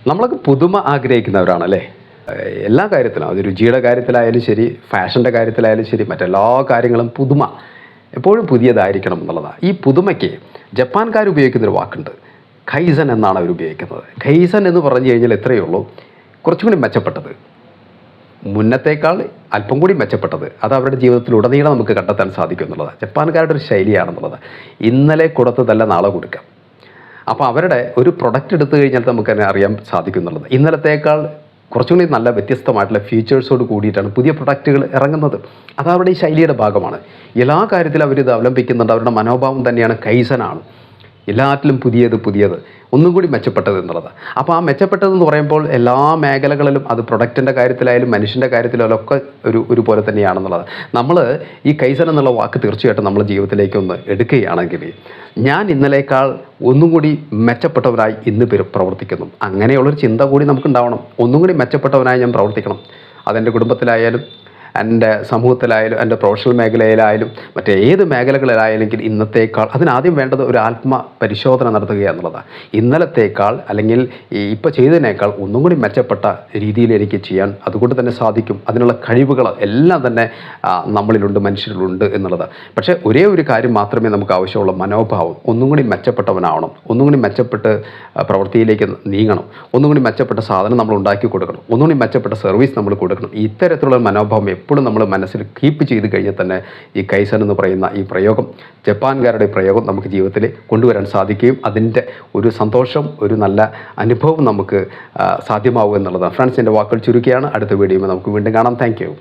നമ്മളൊക്കെ പുതുമ ആഗ്രഹിക്കുന്നവരാണല്ലേ. എല്ലാ കാര്യത്തിലും, അത് രുചിയുടെ കാര്യത്തിലായാലും ശരി, ഫാഷൻ്റെ കാര്യത്തിലായാലും ശരി, മറ്റെല്ലാ കാര്യങ്ങളും പുതുമ എപ്പോഴും പുതിയതായിരിക്കണം എന്നുള്ളതാണ്. ഈ പുതുമയ്ക്ക് ജപ്പാൻകാർ ഉപയോഗിക്കുന്നൊരു വാക്കുണ്ട്, ഖൈസൻ എന്നാണ് അവർ ഉപയോഗിക്കുന്നത്. ഖൈസൻ എന്ന് പറഞ്ഞു കഴിഞ്ഞാൽ എത്രയേ ഉള്ളൂ, കുറച്ചും കൂടി മെച്ചപ്പെട്ടത്, മുന്നത്തേക്കാൾ അല്പം കൂടി മെച്ചപ്പെട്ടത്. അത് അവരുടെ ജീവിതത്തിലുടനീളം നമുക്ക് കണ്ടെത്താൻ സാധിക്കും എന്നുള്ളതാണ് ജപ്പാൻകാരുടെ ഒരു ശൈലിയാണെന്നുള്ളത്. ഇന്നലെ കൊടുത്തതല്ല നാളെ കൊടുക്കാം. അപ്പോൾ അവരുടെ ഒരു പ്രൊഡക്റ്റ് എടുത്തു കഴിഞ്ഞാൽ നമുക്ക് തന്നെ അറിയാൻ സാധിക്കും എന്നുള്ളത്. ഇന്നലത്തേക്കാൾ കുറച്ചും കൂടി നല്ല വ്യത്യസ്തമായിട്ടുള്ള ഫീച്ചേഴ്സോട് കൂടിയിട്ടാണ് പുതിയ പ്രൊഡക്റ്റുകൾ ഇറങ്ങുന്നത്. അത് അവരുടെ ഈ ശൈലിയുടെ ഭാഗമാണ്. എല്ലാ കാര്യത്തിലും അവരിത് അവലംബിക്കുന്നുണ്ട്. അവരുടെ മനോഭാവം തന്നെയാണ് കൈസനാണ്. എല്ലാറ്റിലും പുതിയത് ഒന്നും കൂടി മെച്ചപ്പെട്ടത് എന്നുള്ളത്. അപ്പോൾ ആ മെച്ചപ്പെട്ടതെന്ന് പറയുമ്പോൾ എല്ലാ മേഖലകളിലും, അത് പ്രൊഡക്റ്റിൻ്റെ കാര്യത്തിലായാലും മനുഷ്യൻ്റെ കാര്യത്തിലായാലും ഒക്കെ ഒരുപോലെ തന്നെയാണെന്നുള്ളത്. നമ്മൾ ഈ കൈസൻ എന്നുള്ള വാക്ക് തീർച്ചയായിട്ടും നമ്മുടെ ജീവിതത്തിലേക്കൊന്ന് എടുക്കുകയാണെങ്കിൽ, ഞാൻ ഇന്നലേക്കാൾ ഒന്നും കൂടി മെച്ചപ്പെട്ടവനായി ഇന്ന് പ്രവർത്തിക്കുന്നു, അങ്ങനെയുള്ളൊരു ചിന്ത കൂടി നമുക്കുണ്ടാവണം. ഒന്നും കൂടി മെച്ചപ്പെട്ടവനായി ഞാൻ പ്രവർത്തിക്കണം. അതെൻ്റെ കുടുംബത്തിലായാലും എൻ്റെ സമൂഹത്തിലായാലും എൻ്റെ പ്രൊഫഷണൽ മേഖലയിലായാലും മറ്റേത് മേഖലകളിലായാലെങ്കിൽ ഇന്നത്തേക്കാൾ അതിനാദ്യം വേണ്ടത് ഒരു ആത്മപരിശോധന നടത്തുക എന്നുള്ളതാണ്. ഇന്നലത്തേക്കാൾ അല്ലെങ്കിൽ ഇപ്പോൾ ചെയ്തതിനേക്കാൾ ഒന്നും കൂടി മെച്ചപ്പെട്ട രീതിയിൽ എനിക്ക് ചെയ്യാൻ അതുകൊണ്ട് തന്നെ സാധിക്കും. അതിനുള്ള കഴിവുകൾ എല്ലാം തന്നെ നമ്മളിലുണ്ട്, മനുഷ്യരിലുണ്ട് എന്നുള്ളത്. പക്ഷേ ഒരേ ഒരു കാര്യം മാത്രമേ നമുക്ക് ആവശ്യമുള്ള മനോഭാവം, ഒന്നും കൂടി മെച്ചപ്പെട്ടവനാവണം, ഒന്നും കൂടി മെച്ചപ്പെട്ട് പ്രവൃത്തിയിലേക്ക് നീങ്ങണം, ഒന്നും കൂടി മെച്ചപ്പെട്ട സാധനം നമ്മൾ ഉണ്ടാക്കി കൊടുക്കണം, ഒന്നും കൂടി മെച്ചപ്പെട്ട സർവീസ് നമ്മൾ കൊടുക്കണം. ഇത്തരത്തിലുള്ള മനോഭാവം എപ്പോഴും നമ്മൾ മനസ്സിൽ കീപ്പ് ചെയ്ത് കഴിഞ്ഞാൽ തന്നെ ഈ കൈസൻ എന്ന് പറയുന്ന ഈ പ്രയോഗം, ജപ്പാൻകാരുടെ പ്രയോഗം നമുക്ക് ജീവിതത്തിൽ കൊണ്ടുവരാൻ സാധിക്കുകയും അതിൻ്റെ ഒരു സന്തോഷം, ഒരു നല്ല അനുഭവം നമുക്ക് സാധ്യമാവും എന്നുള്ളതാണ്. ഫ്രണ്ട്സ്, എൻ്റെ വാക്കുകൾ ചുരുക്കിയാണ്. അടുത്ത വീഡിയോയിൽ നമുക്ക് വീണ്ടും കാണാം. Thank you.